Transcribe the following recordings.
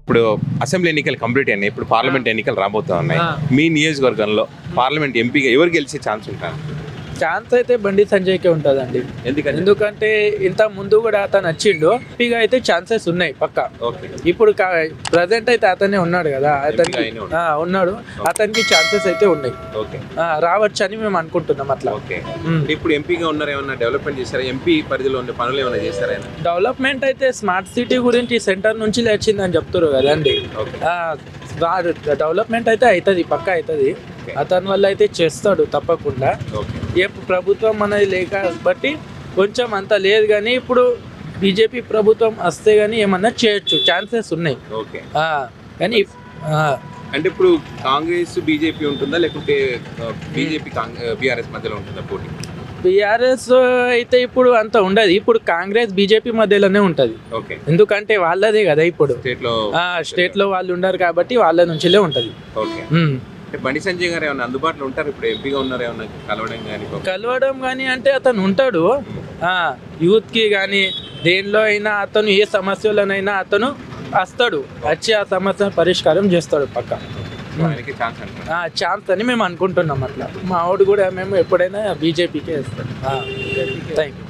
ఇప్పుడు అసెంబ్లీ ఎన్నికలు కంప్లీట్ అయినాయి, ఇప్పుడు పార్లమెంట్ ఎన్నికలు రాబోతా ఉన్నాయి. మీ నియోజకవర్గంలో పార్లమెంట్ ఎంపీగా ఎవరు గెలిచే ఛాన్స్ ఉంటారు? ఛాన్స్ అయితే బండి సంజయ్కే ఉంటుందండి. ఎందుకంటే ఇంత ముందు కూడా అతను వచ్చిండు, ఎంపీగా అయితే ఛాన్సెస్ ఉన్నాయి పక్క. ఇప్పుడు ప్రజెంట్ అయితే అతనే ఉన్నాడు కదా, అతనికి ఉన్నాడు, అతనికి ఛాన్సెస్ అయితే ఉన్నాయి, రావచ్చు అని మేము అనుకుంటున్నాం. అట్లా ఇప్పుడు ఎంపీగా ఉన్నారు, ఏమన్నా డెవలప్మెంట్ చేశారా? ఎంపీ పరిధిలో ఉండే పనులు ఏమైనా చేశారా? డెవలప్మెంట్ అయితే స్మార్ట్ సిటీ గురించి సెంటర్ నుంచి వచ్చిందని చెప్తారు కదండి. డెవలప్మెంట్ అయితే అవుతుంది, పక్క అవుతుంది. అతని వల్ల అయితే చేస్తాడు తప్పకుండా. ఏ ప్రభుత్వం అనేది లేక బట్టి కొంచెం అంత లేదు, కానీ ఇప్పుడు బీజేపీ ప్రభుత్వం వస్తే గానీ ఏమన్నా చేయొచ్చు, ఛాన్సెస్ ఉన్నాయి. కానీ అంటే ఇప్పుడు కాంగ్రెస్ బీజేపీ ఉంటుందా, లేకుంటే బీజేపీ బీఆర్ఎస్ మధ్యలో ఉంటుందా పోటీ? బీఆర్ఎస్ అయితే ఇప్పుడు అంత ఉండదు, ఇప్పుడు కాంగ్రెస్ బీజేపీ మధ్యలోనే ఉంటది. ఎందుకంటే వాళ్ళదే కదా ఇప్పుడు స్టేట్ లో వాళ్ళు ఉన్నారు కాబట్టి వాళ్ళ నుంచిలే ఉంటది. బండి సంజయ్ గారు ఏమైనా అందుబాటులో ఉంటారు? ఇప్పుడు ఎంపీగా ఉన్నారు, ఏమన్నా కలవడం కానీ అంటే అతను ఉంటాడు, యూత్ కి కానీ దేనిలో అయినా అతను ఏ సమస్యలనైనా అతను వస్తాడు, వచ్చి ఆ సమస్య పరిష్కారం చేస్తాడు పక్క. ఛాన్స్ అని మేము అనుకుంటున్నాం. అట్లా మా వాడు కూడా మేము ఎప్పుడైనా బీజేపీకే వేస్తాం.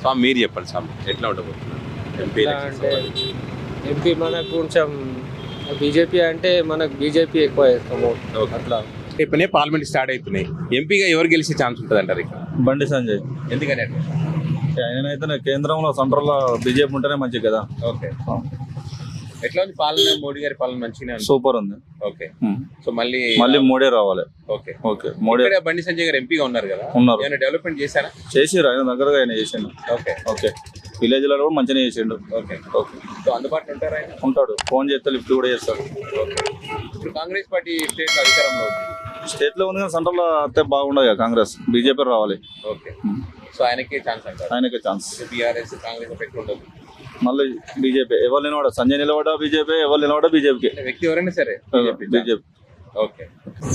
స్వామి మీరు చెప్పండి స్వామి, ఎట్లా ఉండబోతున్నారు ఎంపీ? మనకు కొంచెం బీజేపీ అంటే మనకు బీజేపీ ఎక్కువ వేస్తాము అట్లా. ఇప్పుడు పార్లమెంట్ స్టార్ట్ అవుతున్నాయి, ఎంపీగా ఎవరు గెలిచే ఛాన్స్ ఉంటుంది అంటారు? బండి సంజయ్. ఎందుకని? ఆయనైతే కేంద్రంలో సెంట్రల్లో బీజేపీ ఉంటేనే మంచిది కదా. ఎట్లా ఉంది పాలన? మోడీ గారి పాలన మంచిగా సూపర్ ఉంది. సో మళ్ళీ మోడీ రావాలి. మోడీ బండి సంజయ్ గారు ఎంపీగా ఉన్నారు కదా, ఏమైనా డెవలప్మెంట్ చేశారా? చేసిరు, ఆయన దగ్గరగా ఆయన చేసిండు. విలేజ్ లో కూడా మంచిగా చేసిండు. సో అందుబాటులో ఉంటారా? ఉంటాడు, ఫోన్ చేస్తే లిఫ్ట్ కూడా చేస్తాడు. ఇప్పుడు కాంగ్రెస్ పార్టీ స్టేట్ అధికారంలో స్టేట్ లో ఉంది కానీ సెంట్రల్ లో అయితే బాగుండదు. కాంగ్రెస్ బీజేపీ రావాలి. సో ఆయనకే ఛాన్స్ అంటారు? ఆయనకే ఛాన్స్. బీఆర్ఎస్ కాంగ్రెస్ ఎఫెక్ట్ ఉండదు, మళ్ళీ బీజేపీ. ఎవరు నిలబడ సంజయ్ నిలబడ్డా బీజేపీ, ఎవరు నిలబడ్డా బీజేపీకి. వ్యక్తి ఎవరైనా సరే బీజేపీ.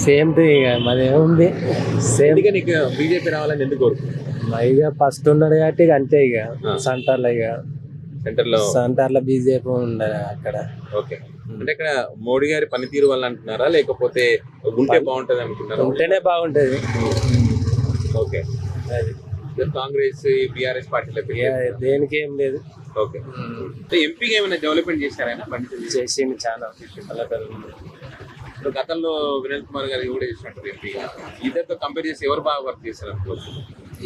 సేమ్ మరి ఏముంది, సేమ్. నీకు బీజేపీ రావాలని ఎందుకు కోరుకుంటున్నాను? ఇక ఫస్ట్ ఉన్నాడు కాబట్టి ఇక అంతే. ఇక సెంటర్లో సెంటర్లో బీజేపీ ఉండదు అక్కడ. అంటే ఇక్కడ మోడీ గారి పనితీరు వల్ల అంటున్నారా, లేకపోతే ఉంటే బాగుంటది అనుకుంటున్నారా? ఉంటేనే బాగుంటది. కాంగ్రెస్ బీఆర్ఎస్ పార్టీలో దేనికి ఏం లేదు. ఎంపీగా ఏమైనా డెవలప్మెంట్ చేశారైనా? చేసింది చాలా. ఇప్పుడు గతంలో వినోద్ కుమార్ గారు కూడా చేసినట్టు ఎంపీగా, ఇద్దరితో కంపేర్ చేసి ఎవరు బాగా వర్క్ చేశారు అనుకోవచ్చు?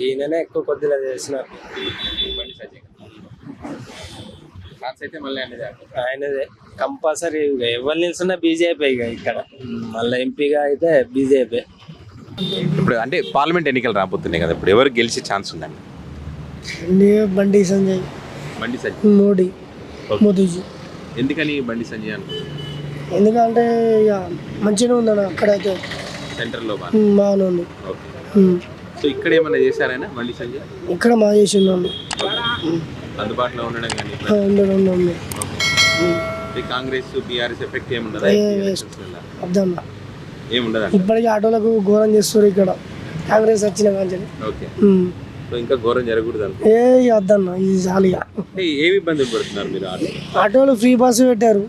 ఈయననే ఎక్కువ కొద్దిగా చేసినారు. బండి సంజయ్ ఛాన్స్ అయితే మళ్ళీ ఆయనదే కంపల్సరీ. ఎవరు నిల్చున్నా బీజేపీ ఇక ఇక్కడ, మళ్ళీ ఎంపీగా అయితే బీజేపీ. ఇప్పుడు అంటే పార్లమెంట్ ఎన్నికలు రాబోతున్నాయి కదా, ఇప్పుడు ఎవరు గెలిచే ఛాన్స్ ఉందండి? బండి సంజయ్. బండి సంజయ్. మోదీజీ. ఎందుకని బండి సంజయ్ అనుకుంటున్నారు? ఎందుకంటే ఇక మంచిగా ఉందన్న, అక్కడైతే సెంటర్లో బాగానే ఉంది. సో ఇక్కడ ఏమైనా చేశారైనా బండి సంజయ్? ఇక్కడ మా చేసిండు, అందుబాటులో ఉండడం కానీ. కాంగ్రెస్ బీఆర్ఎస్ ఎఫెక్ట్ ఏముండదు, ఏముండదు. ఇప్పటికీ ఆటోలకు ఘోరం చేస్తారు ఇక్కడ, కాంగ్రెస్ వచ్చిన కానీ. సో ఇంకా ఘోరం జరగకూడదు అనుకో. వద్దన్న, ఇది చాలుగా. ఏమి ఇబ్బందులు పడుతున్నారు మీరు? ఆటోలు ఫ్రీ బస్సు పెట్టారు,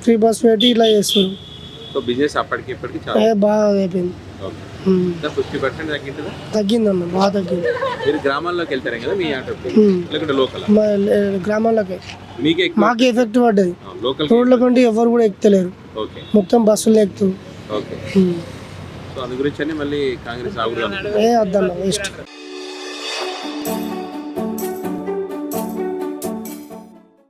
ఫ్రీ బస్ పెట్టి ఇట్లా చేస్తారు. సో బిజినెస్ అప్పటికి ఇప్పటికి బాగా అయిపోయింది. 50% తగ్గిందా? తగ్గిందన్న, బాగా తగ్గింది. మీరు గ్రామాల్లోకి వెళ్తారే కదా మీ ఆటో, లేకుంటే లోకల్? గ్రామాల్లోకి. మాకు ఎఫెక్ట్ పడ్డది. రోడ్ల కంటే ఎవరు కూడా ఎక్కుతలేరు, మొత్తం బస్సులు ఎక్కుతారు. సో అందు గురించి మళ్ళీ కాంగ్రెస్ వద్దన్న, వేస్ట్.